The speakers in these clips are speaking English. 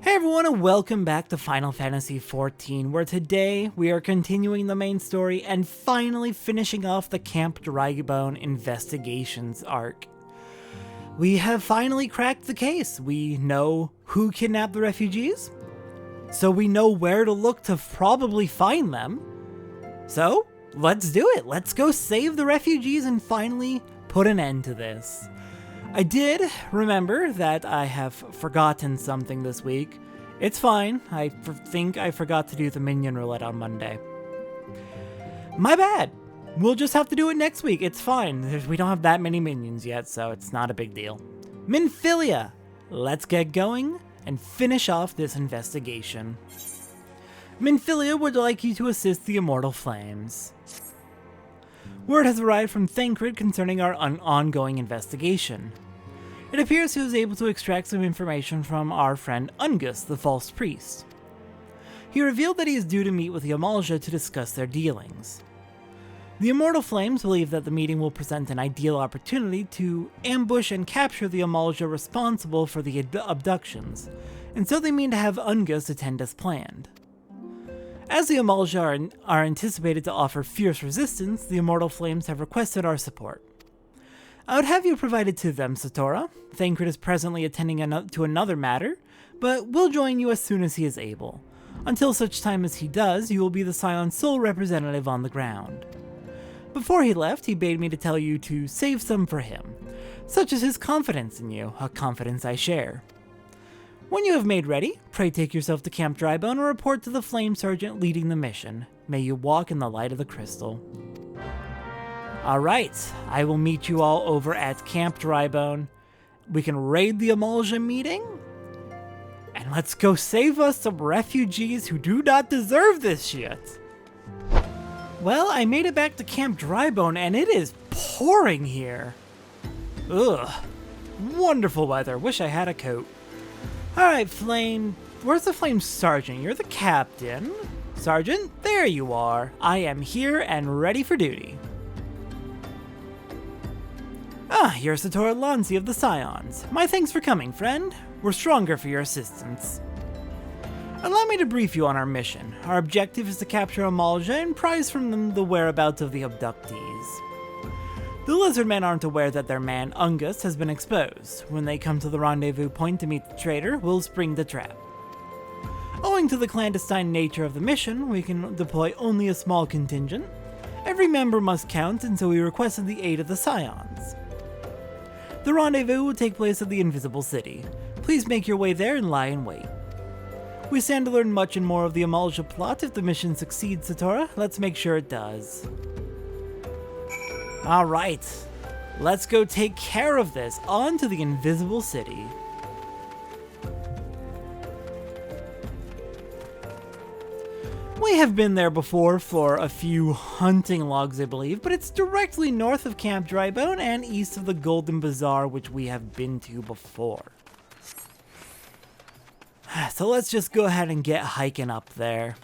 Hey everyone, and welcome back to Final Fantasy XIV, where today we are continuing the main story and finally finishing off the Camp Drybone investigations arc. We have finally cracked the case. We know who kidnapped the refugees, so we know where to look to probably find them. So, let's do it. Let's go save the refugees and finally put an end to this. I did remember that I have forgotten something this week. It's fine. I think I forgot to do the minion roulette on Monday. My bad. We'll just have to do it next week. It's fine. We don't have that many minions yet, so it's not a big deal. Minfilia! Let's get going and finish off this investigation. Minfilia would like you to assist the Immortal Flames. Word has arrived from Thancred concerning our ongoing investigation. It appears he was able to extract some information from our friend Ungus, the false priest. He revealed that he is due to meet with the Amalj'aa to discuss their dealings. The Immortal Flames believe that the meeting will present an ideal opportunity to ambush and capture the Amalj'aa responsible for the abductions, and so they mean to have Ungus attend as planned. As the Amalj'aa are anticipated to offer fierce resistance, the Immortal Flames have requested our support. I would have you provided to them, Satora. Thancred is presently attending to another matter, but will join you as soon as he is able. Until such time as he does, you will be the Scion's sole representative on the ground. Before he left, he bade me to tell you to save some for him. Such is his confidence in you, a confidence I share. When you have made ready, pray take yourself to Camp Drybone and report to the Flame Sergeant leading the mission. May you walk in the light of the crystal. Alright, I will meet you all over at Camp Drybone. We can raid the Amalj'aa meeting. And let's go save us some refugees who do not deserve this shit. Well, I made it back to Camp Drybone and it is pouring here. Ugh. Wonderful weather. Wish I had a coat. Alright, Flame. Where's the Flame Sergeant? You're the captain. Sergeant, there you are. I am here and ready for duty. Ah, you're Satora Lanzi of the Scions. My thanks for coming, friend. We're stronger for your assistance. Allow me to brief you on our mission. Our objective is to capture Amalj'aa and prize from them the whereabouts of the abductees. The Lizardmen aren't aware that their man, Ungus, has been exposed. When they come to the rendezvous point to meet the traitor, we'll spring the trap. Owing to the clandestine nature of the mission, we can deploy only a small contingent. Every member must count, and so we requested the aid of the Scions. The rendezvous will take place at the Invisible City. Please make your way there and lie in wait. We stand to learn much and more of the Amalj'aa plot. If the mission succeeds, Satora, let's make sure it does. Alright, let's go take care of this. On to the Invisible City. We have been there before for a few hunting logs, I believe, but it's directly north of Camp Drybone and east of the Golden Bazaar, which we have been to before. So let's just go ahead and get hiking up there.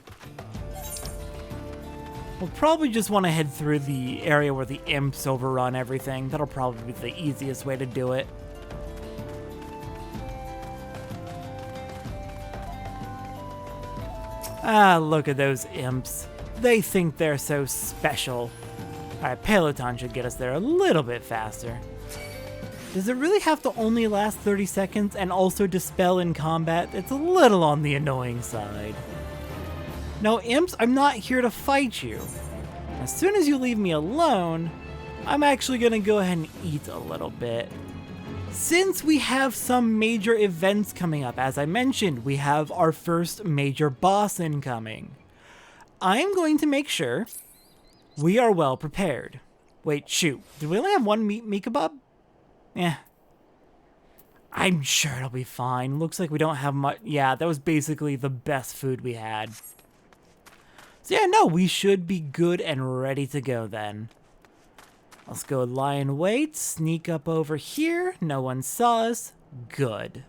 We'll probably just want to head through the area where the imps overrun everything. That'll probably be the easiest way to do it. Ah, look at those imps. They think they're so special. Alright, Peloton should get us there a little bit faster. Does it really have to only last 30 seconds and also dispel in combat? It's a little on the annoying side. No, imps, I'm not here to fight you. As soon as you leave me alone, I'm actually gonna go ahead and eat a little bit. Since we have some major events coming up, as I mentioned, we have our first major boss incoming. I'm going to make sure we are well prepared. Wait, shoot, did we only have one meat kebab? Yeah. I'm sure it'll be fine. Looks like we don't have much. Yeah, that was basically the best food we had. So yeah, no, we should be good and ready to go then. Let's go lie in wait, sneak up over here. No one saw us. Good.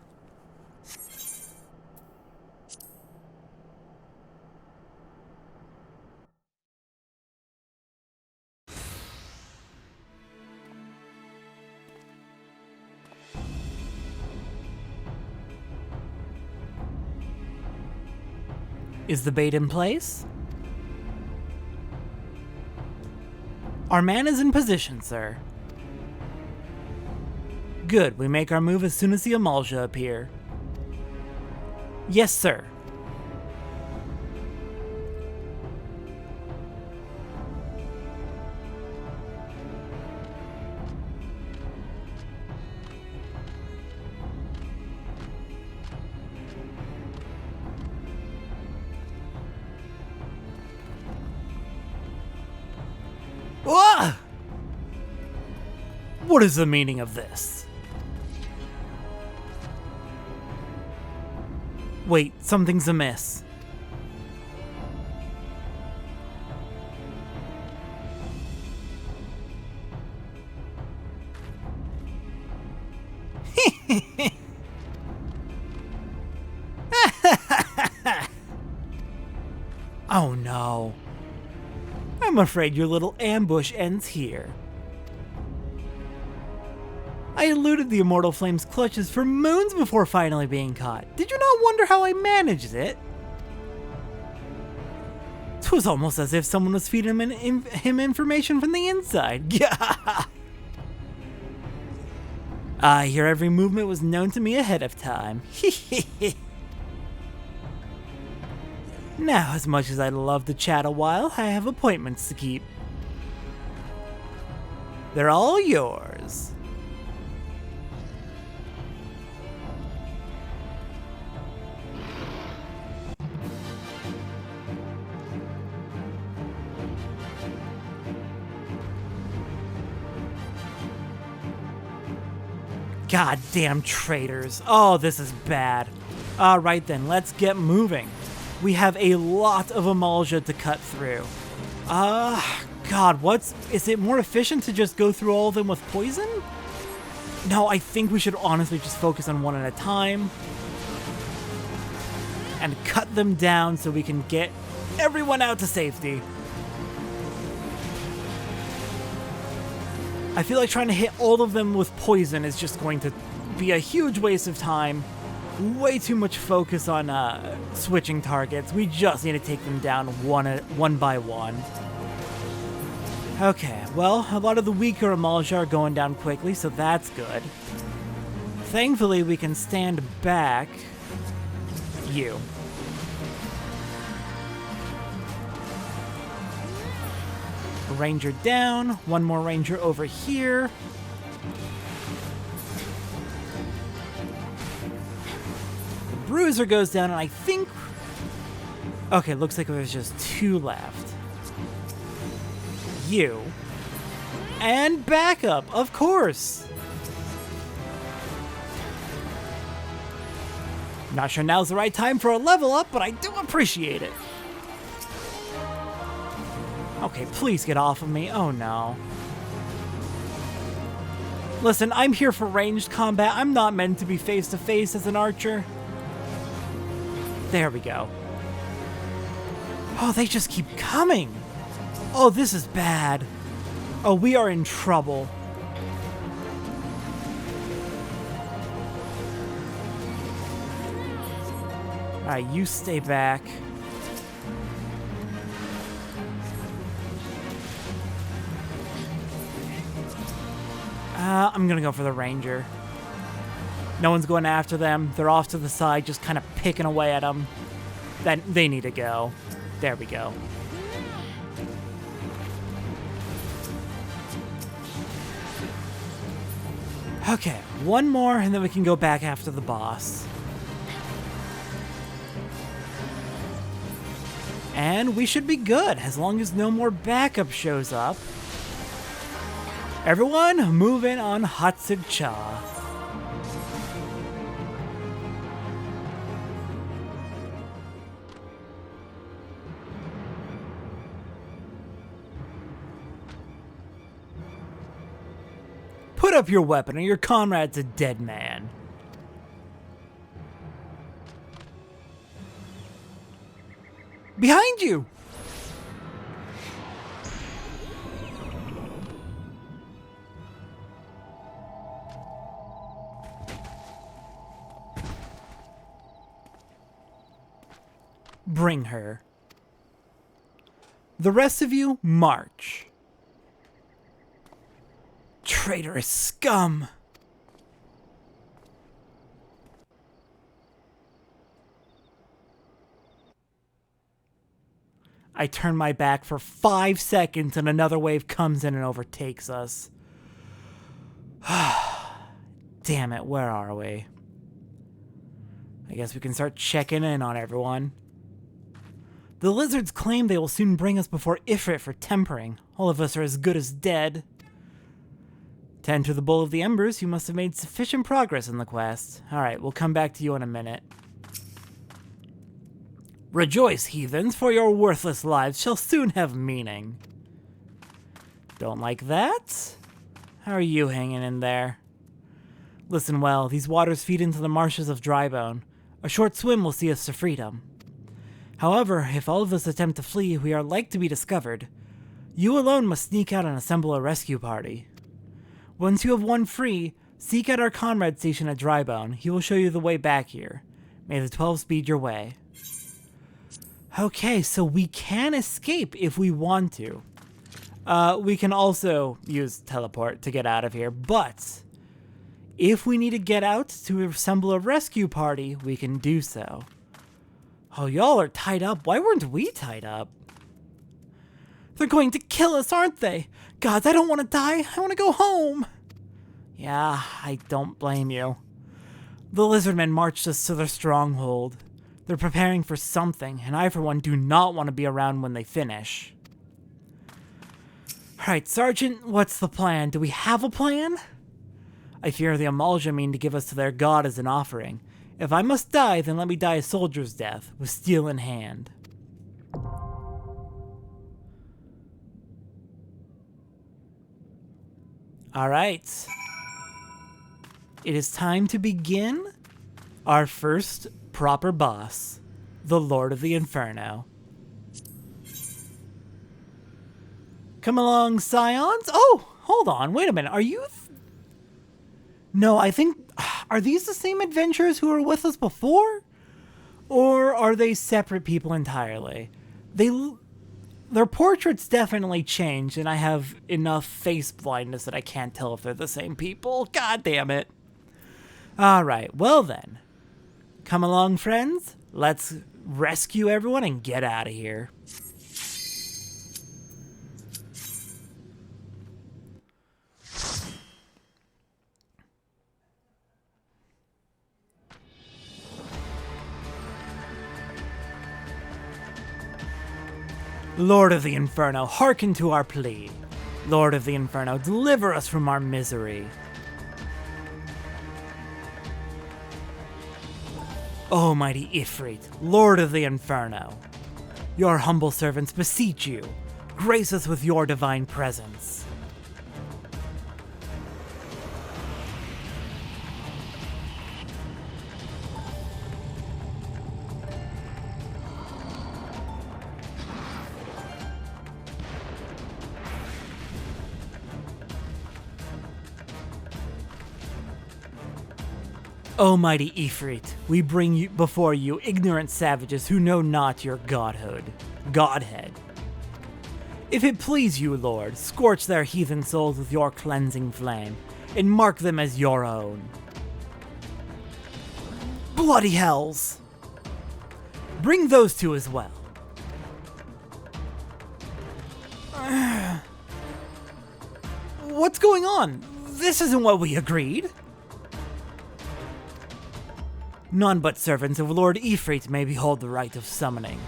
Is the bait in place? Our man is in position, sir. Good, we make our move as soon as the Amalj'aa appear. Yes, sir. Ah! What is the meaning of this? Wait, something's amiss. Oh no. I'm afraid your little ambush ends here. I eluded the Immortal Flame's clutches for moons before finally being caught. Did you not wonder how I managed it? It was almost as if someone was feeding him information from the inside. Yeah. I hear every movement was known to me ahead of time. Now, as much as I'd love to chat a while, I have appointments to keep. They're all yours. Goddamn traitors. Oh, this is bad. Alright then, let's get moving. We have a lot of Amalj'aa to cut through. God, is it more efficient to just go through all of them with poison? No, I think we should honestly just focus on one at a time. And cut them down so we can get everyone out to safety. I feel like trying to hit all of them with poison is just going to be a huge waste of time. Way too much focus on switching targets. We just need to take them down one by one. Okay, well, a lot of the weaker Amalj'aa are going down quickly, so that's good. Thankfully, we can stand back. You. Ranger down, one more ranger over here. The bruiser goes down, and I think... Okay, looks like there's just two left. You. And backup, of course! Not sure now's the right time for a level up, but I do appreciate it. Okay, please get off of me. Oh no. Listen, I'm here for ranged combat. I'm not meant to be face to face as an archer. There we go. Oh, they just keep coming. Oh, this is bad. Oh, we are in trouble. Alright, you stay back. I'm gonna go for the ranger. No one's going after them. They're off to the side, just kind of picking away at them. Then they need to go. There we go. Okay, one more, and then we can go back after the boss. And we should be good, as long as no more backup shows up. Everyone, move in on Amalj'aa. Put up your weapon or your comrade's a dead man. Behind you! Bring her. The rest of you, march. Traitorous scum! I turn my back for 5 seconds and another wave comes in and overtakes us. Damn it, where are we? I guess we can start checking in on everyone. The lizards claim they will soon bring us before Ifrit for tempering. All of us are as good as dead. To enter the Bowl of the Embers, you must have made sufficient progress in the quest. Alright, we'll come back to you in a minute. Rejoice, heathens, for your worthless lives shall soon have meaning. Don't like that? How are you hanging in there? Listen well, these waters feed into the marshes of Drybone. A short swim will see us to freedom. However, if all of us attempt to flee, we are like to be discovered. You alone must sneak out and assemble a rescue party. Once you have won free, seek out our comrade station at Drybone. He will show you the way back here. May the 12 speed your way. Okay, so we can escape if we want to. We can also use teleport to get out of here, but if we need to get out to assemble a rescue party, we can do so. Oh, y'all are tied up. Why weren't we tied up? They're going to kill us, aren't they? Gods, I don't want to die. I want to go home. Yeah, I don't blame you. The lizardmen marched us to their stronghold. They're preparing for something, and I, for one, do not want to be around when they finish. Alright, Sergeant, what's the plan? Do we have a plan? I fear the Amalj'aa mean to give us to their god as an offering. If I must die, then let me die a soldier's death, with steel in hand. Alright. It is time to begin our first proper boss, the Lord of the Inferno. Come along, scions. Oh, hold on. Wait a minute. Are you... No, I think... Are these the same adventurers who were with us before? Or are they separate people entirely? Their portraits definitely changed, and I have enough face blindness that I can't tell if they're the same people. God damn it. Alright, well then. Come along, friends. Let's rescue everyone and get out of here. Lord of the Inferno, hearken to our plea. Lord of the Inferno, deliver us from our misery. O mighty Ifrit, Lord of the Inferno, your humble servants beseech you, grace us with your divine presence. O mighty Ifrit, we bring you before you ignorant savages who know not your godhead. If it please you, Lord, scorch their heathen souls with your cleansing flame, and mark them as your own. Bloody hells! Bring those two as well. What's going on? This isn't what we agreed. None but servants of Lord Ifrit may behold the rite of summoning.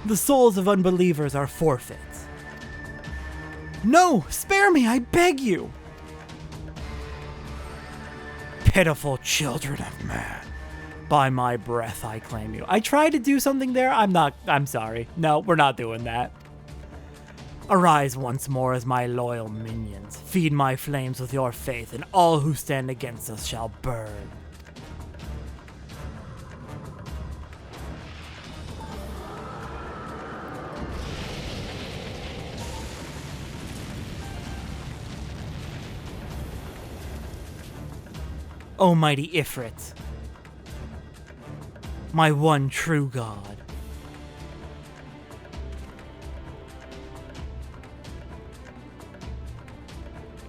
The souls of unbelievers are forfeit. No! Spare me, I beg you! Pitiful children of man. By my breath, I claim you. I tried to do something there. I'm sorry. No, we're not doing that. Arise once more as my loyal minions. Feed my flames with your faith, and all who stand against us shall burn. O mighty Ifrit, my one true god,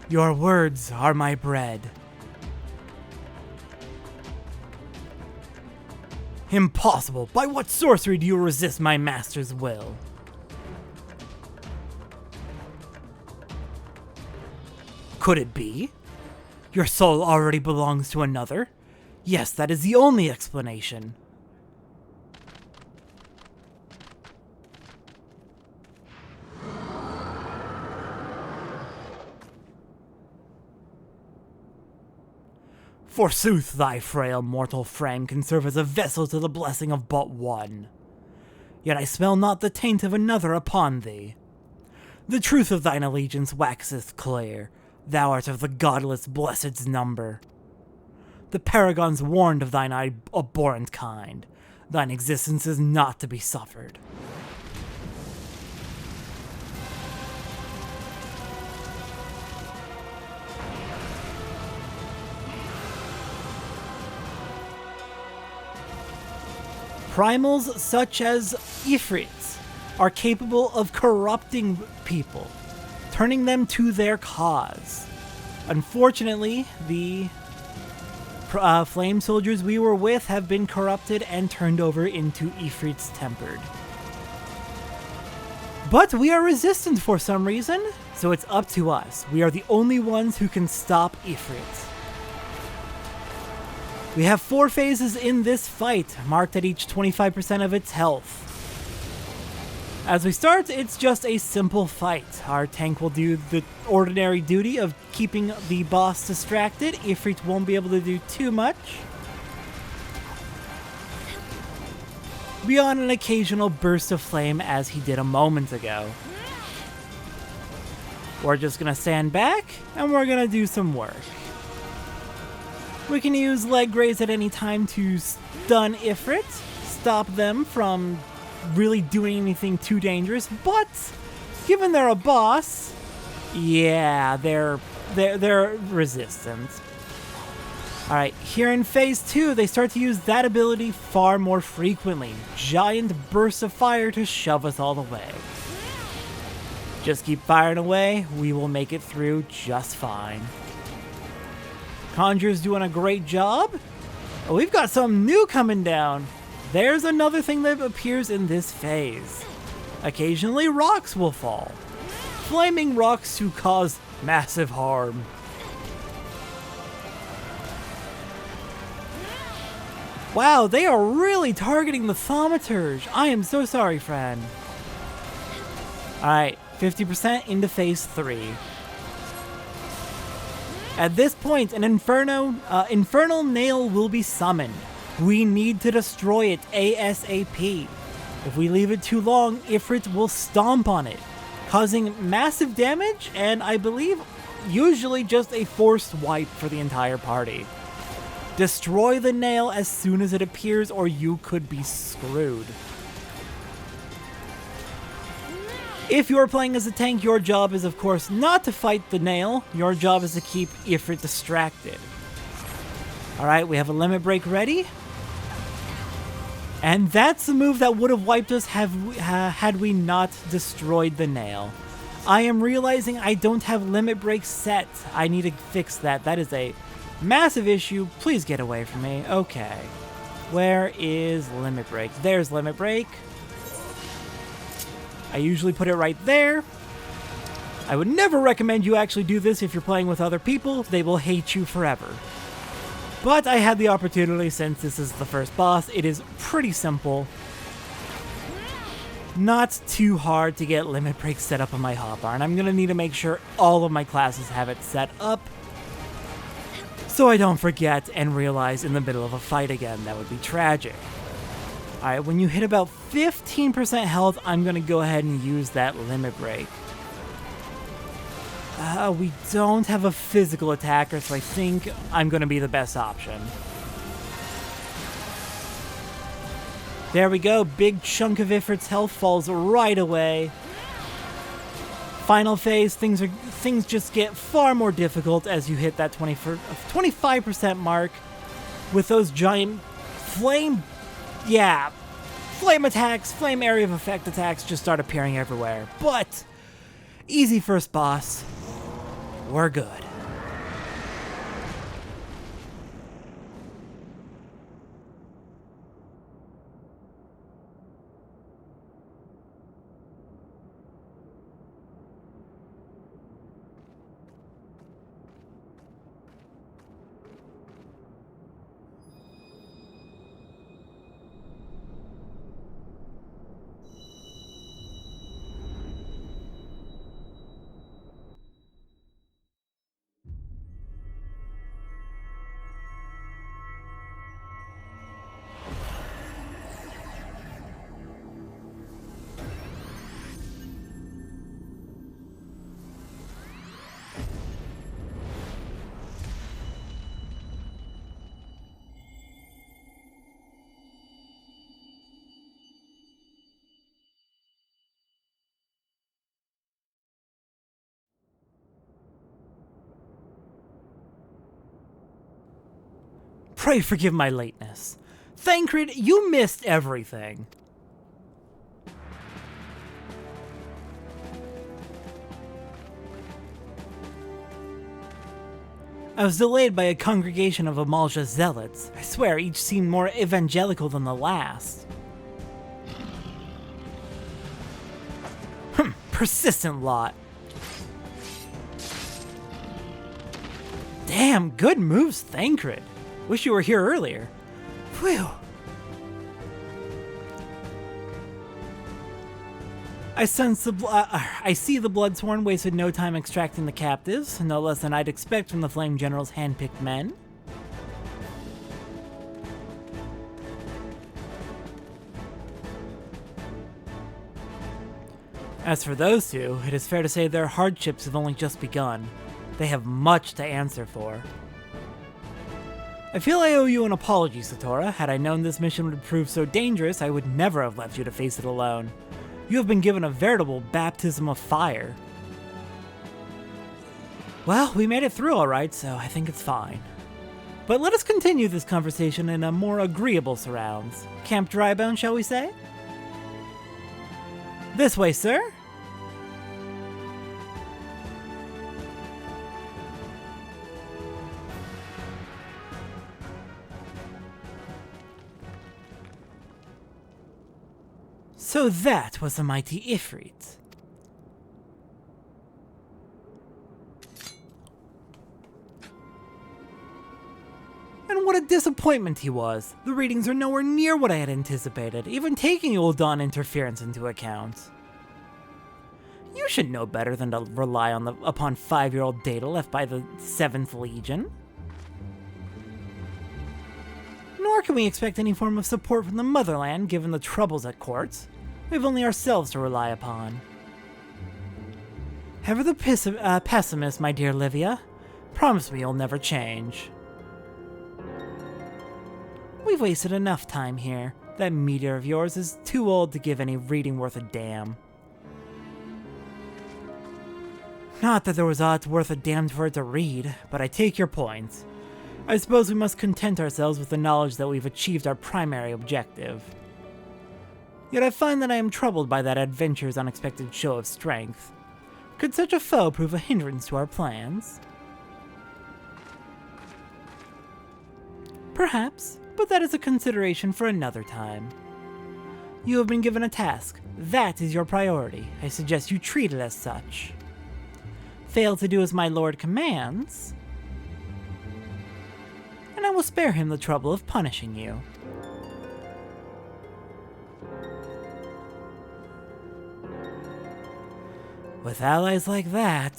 Your words are my bread. Impossible! By what sorcery do you resist my master's will? Could it be? Your soul already belongs to another? Yes, that is the only explanation. Forsooth, thy frail mortal frame can serve as a vessel to the blessing of but one. Yet I smell not the taint of another upon thee. The truth of thine allegiance waxeth clear. Thou art of the godless blessed's number. The paragons warned of thine abhorrent kind. Thine existence is not to be suffered. Primals such as Ifrit are capable of corrupting people, turning them to their cause. Unfortunately, the flame soldiers we were with have been corrupted and turned over into Ifrits tempered. But we are resistant for some reason, so it's up to us. We are the only ones who can stop Ifrit. We have 4 phases in this fight, marked at each 25% of its health. As we start, it's just a simple fight. Our tank will do the ordinary duty of keeping the boss distracted. Ifrit won't be able to do too much, beyond an occasional burst of flame as he did a moment ago. We're just gonna stand back, and we're gonna do some work. We can use leg raise at any time to stun Ifrit, stop them from really doing anything too dangerous, but given they're a boss, yeah, they're resistant. Alright, here in phase 2, they start to use that ability far more frequently. Giant bursts of fire to shove us all the way. Just keep firing away, we will make it through just fine. Conjure's doing a great job. Oh, we've got something new coming down. There's another thing that appears in this phase. Occasionally rocks will fall. Flaming rocks to cause massive harm. Wow, they are really targeting the thaumaturge. I am so sorry, friend. Alright, 50% into phase 3. At this point, an infernal nail will be summoned. We need to destroy it ASAP. If we leave it too long, Ifrit will stomp on it, causing massive damage and, I believe, usually just a forced wipe for the entire party. Destroy the nail as soon as it appears or you could be screwed. If you're playing as a tank, your job is of course not to fight the nail, your job is to keep Ifrit distracted. Alright, we have a limit break ready. And that's the move that would have wiped us had we not destroyed the nail. I am realizing I don't have limit break set. I need to fix that. That is a massive issue. Please get away from me. Okay. Where is limit break? There's limit break. I usually put it right there. I would never recommend you actually do this if you're playing with other people. They will hate you forever. But I had the opportunity since this is the first boss. It is pretty simple. Not too hard to get limit break set up on my hotbar. And I'm going to need to make sure all of my classes have it set up, so I don't forget and realize in the middle of a fight again. That would be tragic. Alright, when you hit about 15% health, I'm going to go ahead and use that limit break. We don't have a physical attacker, so I think I'm going to be the best option. There we go. Big chunk of Ifrit's health falls right away. Final phase, things just get far more difficult as you hit that 25% mark with those giant flame attacks, flame area of effect attacks just start appearing everywhere. But easy first boss. We're good. Pray forgive my lateness. Thancred, you missed everything. I was delayed by a congregation of Amalj'aa zealots. I swear, each seemed more evangelical than the last. Persistent lot. Damn, good moves, Thancred. Wish you were here earlier. Phew. I see the Bloodsworn wasted no time extracting the captives, no less than I'd expect from the Flame General's hand-picked men. As for those two, it is fair to say their hardships have only just begun. They have much to answer for. I feel I owe you an apology, Satora. Had I known this mission would prove so dangerous, I would never have left you to face it alone. You have been given a veritable baptism of fire. Well, we made it through alright, so I think it's fine. But let us continue this conversation in a more agreeable surrounds. Camp Drybone, shall we say? This way, sir. So that was the mighty Ifrit. And what a disappointment he was. The readings are nowhere near what I had anticipated, even taking Ul'Dan interference into account. You should know better than to rely upon 5-year-old data left by the 7th Legion. Nor can we expect any form of support from the motherland given the troubles at court. We have only ourselves to rely upon. Ever the pessimist, my dear Livia. Promise me you'll never change. We've wasted enough time here. That meteor of yours is too old to give any reading worth a damn. Not that there was aught worth a damn for it to read, but I take your point. I suppose we must content ourselves with the knowledge that we've achieved our primary objective. Yet I find that I am troubled by that adventure's unexpected show of strength. Could such a foe prove a hindrance to our plans? Perhaps, but that is a consideration for another time. You have been given a task. That is your priority. I suggest you treat it as such. Fail to do as my lord commands, and I will spare him the trouble of punishing you. With allies like that,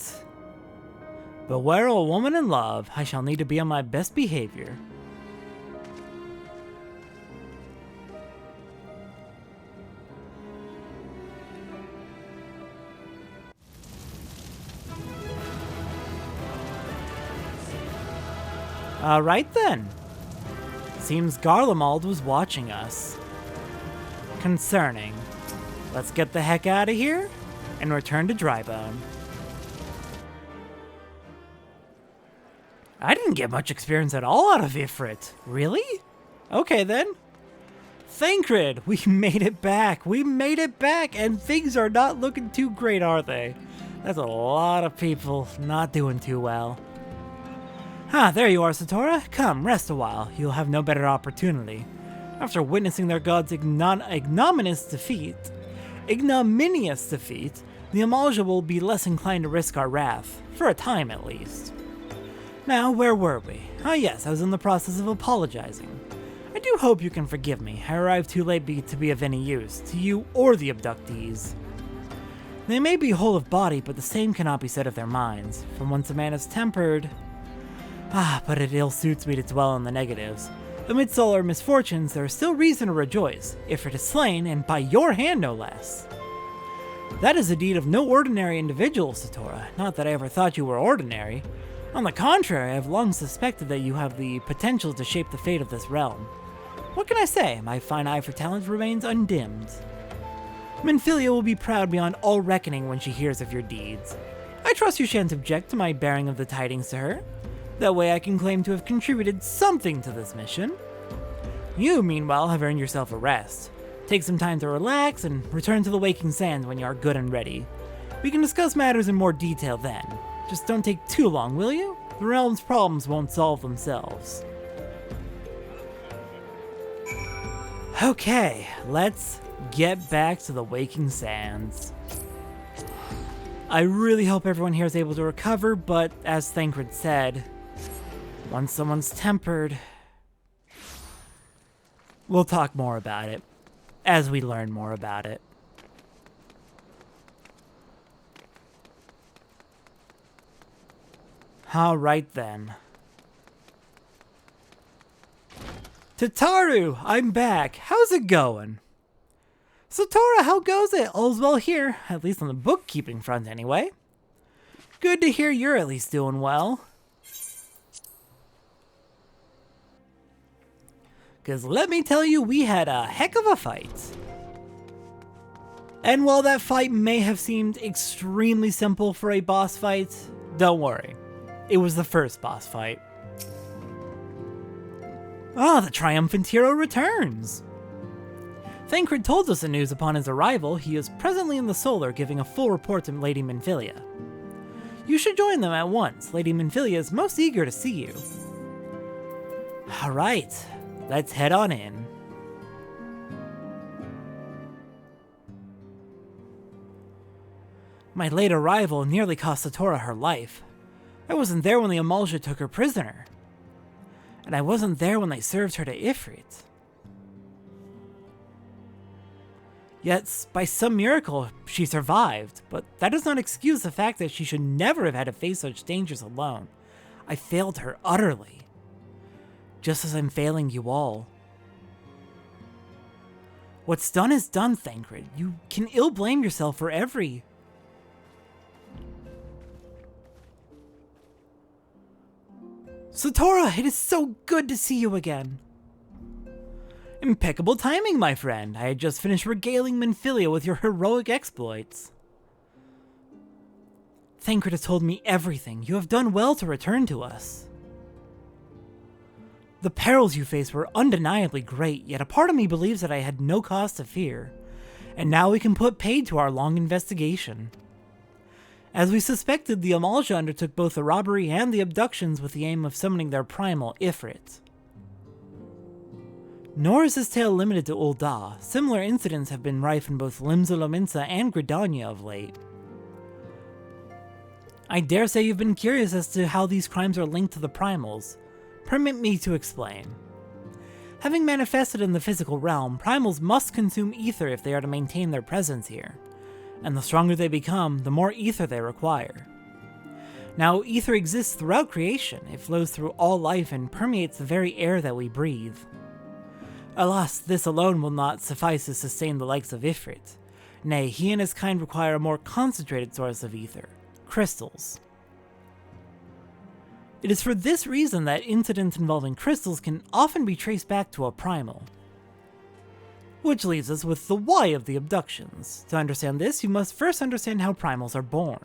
beware a woman in love. I shall need to be on my best behavior. Alright then. Seems Garlemald was watching us. Concerning. Let's get the heck out of here and return to Drybone. I didn't get much experience at all out of Ifrit. Really? Okay then. Thancred, we made it back. We made it back, and things are not looking too great, are they? That's a lot of people not doing too well. There you are, Satora. Come, rest a while. You'll have no better opportunity. After witnessing their god's ignominious defeat, the Amalj'aa will be less inclined to risk our wrath, for a time at least. Now, where were we? Yes, I was in the process of apologizing. I do hope you can forgive me. I arrived too late to be of any use, to you or the abductees. They may be whole of body, but the same cannot be said of their minds. From once a man is tempered... but it ill suits me to dwell on the negatives. Amidst all our misfortunes, there is still reason to rejoice. Ifrit is slain, and by your hand no less. That is a deed of no ordinary individual, Satora. Not that I ever thought you were ordinary. On the contrary, I have long suspected that you have the potential to shape the fate of this realm. What can I say? My fine eye for talent remains undimmed. Minfilia will be proud beyond all reckoning when she hears of your deeds. I trust you shan't object to my bearing of the tidings to her. That way I can claim to have contributed something to this mission. You, meanwhile, have earned yourself a rest. Take some time to relax and return to the Waking Sands when you are good and ready. We can discuss matters in more detail then. Just don't take too long, will you? The realm's problems won't solve themselves. Okay, let's get back to the Waking Sands. I really hope everyone here is able to recover, but as Thancred said, once someone's tempered, we'll talk more about it as we learn more about it. Alright then. Tataru, I'm back. How's it going? Satora, how goes it? All's well here, at least on the bookkeeping front anyway. Good to hear you're at least doing well. Because let me tell you, we had a heck of a fight. And while that fight may have seemed extremely simple for a boss fight, don't worry. It was the first boss fight. The triumphant hero returns! Thancred told us the news upon his arrival. He is presently in the Solar giving a full report to Lady Minfilia. You should join them at once. Lady Minfilia is most eager to see you. Alright, let's head on in. My late arrival nearly cost Satora her life. I wasn't there when the Amalj'aa took her prisoner. And I wasn't there when they served her to Ifrit. Yet, by some miracle, she survived, but that does not excuse the fact that she should never have had to face such dangers alone. I failed her utterly. Just as I'm failing you all. What's done is done, Thancred. You can ill blame yourself for every... Satora, it is so good to see you again. Impeccable timing, my friend. I had just finished regaling Minfilia with your heroic exploits. Thancred has told me everything. You have done well to return to us. The perils you faced were undeniably great, yet a part of me believes that I had no cause to fear. And now we can put paid to our long investigation. As we suspected, the Amalj'aa undertook both the robbery and the abductions with the aim of summoning their primal, Ifrit. Nor is this tale limited to Ul'dah. Similar incidents have been rife in both Limsa Lominsa and Gridania of late. I dare say you've been curious as to how these crimes are linked to the primals. Permit me to explain. Having manifested in the physical realm, primals must consume ether if they are to maintain their presence here. And the stronger they become, the more ether they require. Now, ether exists throughout creation. It flows through all life and permeates the very air that we breathe. Alas, this alone will not suffice to sustain the likes of Ifrit. Nay, he and his kind require a more concentrated source of ether, crystals. It is for this reason that incidents involving crystals can often be traced back to a primal. Which leaves us with the why of the abductions. To understand this, you must first understand how primals are born.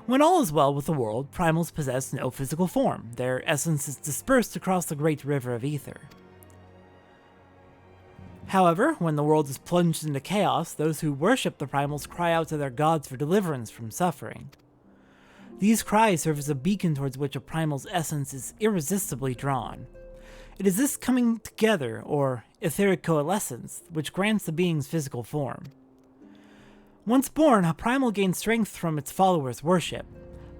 When all is well with the world, primals possess no physical form. Their essence is dispersed across the great river of ether. However, when the world is plunged into chaos, those who worship the primals cry out to their gods for deliverance from suffering. These cries serve as a beacon towards which a primal's essence is irresistibly drawn. It is this coming together, or etheric coalescence, which grants the being's physical form. Once born, a primal gains strength from its followers' worship.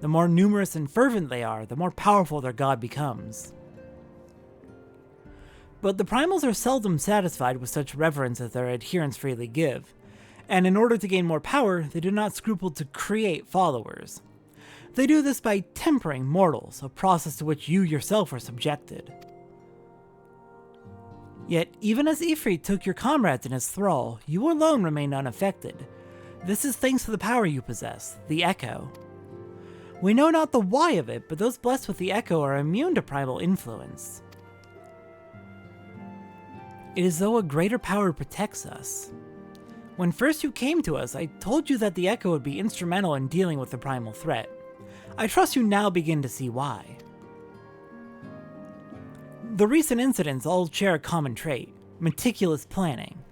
The more numerous and fervent they are, the more powerful their god becomes. But the primals are seldom satisfied with such reverence as their adherents freely give, and in order to gain more power, they do not scruple to create followers. They do this by tempering mortals, a process to which you yourself are subjected. Yet, even as Ifrit took your comrades in his thrall, you alone remain unaffected. This is thanks to the power you possess, the Echo. We know not the why of it, but those blessed with the Echo are immune to primal influence. It is though a greater power protects us. When first you came to us, I told you that the Echo would be instrumental in dealing with the primal threat. I trust you now begin to see why. The recent incidents all share a common trait: meticulous planning.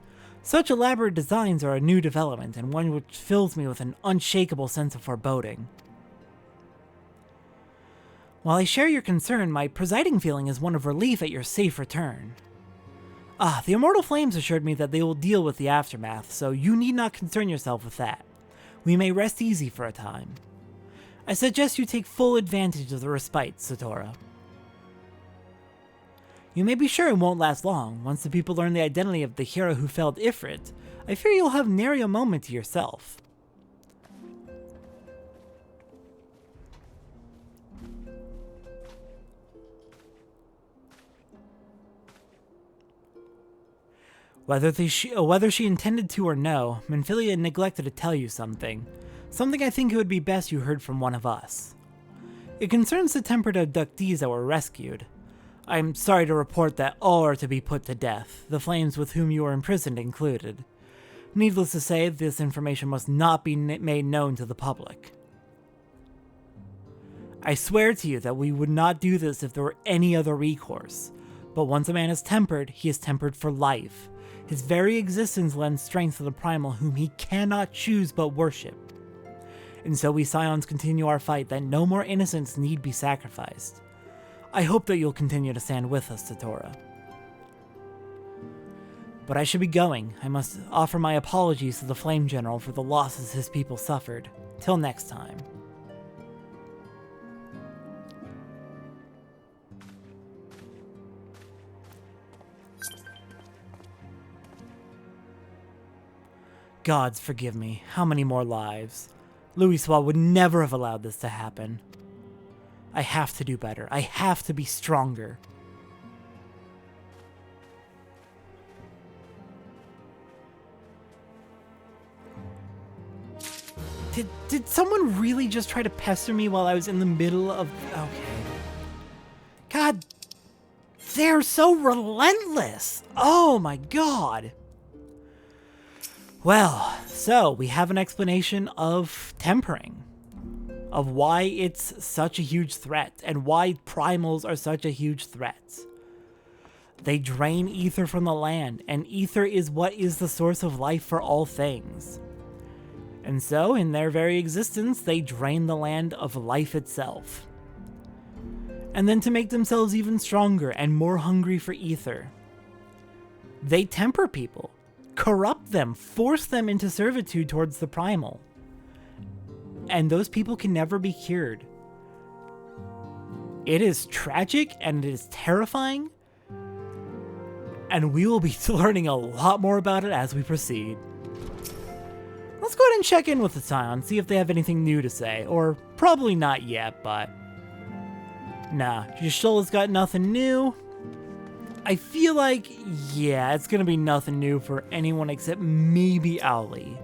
Such elaborate designs are a new development, and one which fills me with an unshakable sense of foreboding. While I share your concern, my presiding feeling is one of relief at your safe return. The Immortal Flames assured me that they will deal with the aftermath, so you need not concern yourself with that. We may rest easy for a time. I suggest you take full advantage of the respite, Satora. You may be sure it won't last long. Once the people learn the identity of the hero who felled Ifrit, I fear you'll have nary a moment to yourself. Whether she intended to or no, Minfilia neglected to tell you something. Something I think it would be best you heard from one of us. It concerns the tempered abductees that were rescued. I'm sorry to report that all are to be put to death, the flames with whom you were imprisoned included. Needless to say, this information must not be made known to the public. I swear to you that we would not do this if there were any other recourse, but once a man is tempered, he is tempered for life. His very existence lends strength to the primal whom he cannot choose but worship. And so we Scions continue our fight that no more innocents need be sacrificed. I hope that you'll continue to stand with us, Satora. But I should be going. I must offer my apologies to the Flame General for the losses his people suffered. Till next time. Gods forgive me. How many more lives? Louisoix would never have allowed this to happen. I have to do better. I have to be stronger. Did someone really just try to pester me while I was in the middle of... Okay. God, they're so relentless. Oh my god. Well, so we have an explanation of tempering, of why it's such a huge threat, and why primals are such a huge threat. They drain ether from the land, and ether is what is the source of life for all things. And so, in their very existence, they drain the land of life itself. And then to make themselves even stronger and more hungry for ether, they temper people. Corrupt them, force them into servitude towards the primal. And those people can never be cured. It is tragic and it is terrifying, and we will be learning a lot more about it as we proceed. Let's go ahead and check in with the Scion, see if they have anything new to say, or probably not yet, but... Nah, Y'shtola's got nothing new. I feel like, yeah, it's gonna be nothing new for anyone except maybe Owly.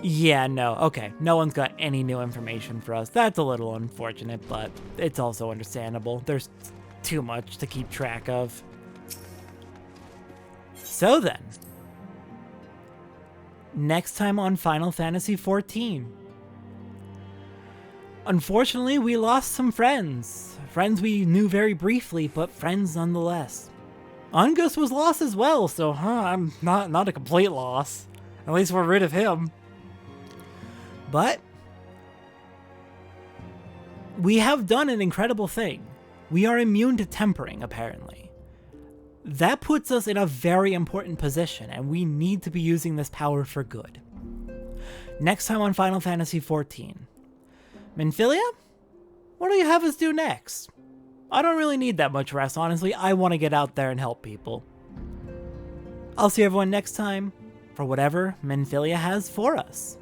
Yeah, no, okay, no one's got any new information for us. That's a little unfortunate, but it's also understandable. There's too much to keep track of. So then, next time on Final Fantasy XIV. Unfortunately, we lost some friends. Friends we knew very briefly, but friends nonetheless. Angus was lost as well, so I'm not a complete loss. At least we're rid of him. But we have done an incredible thing. We are immune to tempering, apparently. That puts us in a very important position, and we need to be using this power for good. Next time on Final Fantasy XIV. Minfilia? What do you have us do next? I don't really need that much rest, honestly. I want to get out there and help people. I'll see everyone next time for whatever Minfilia has for us.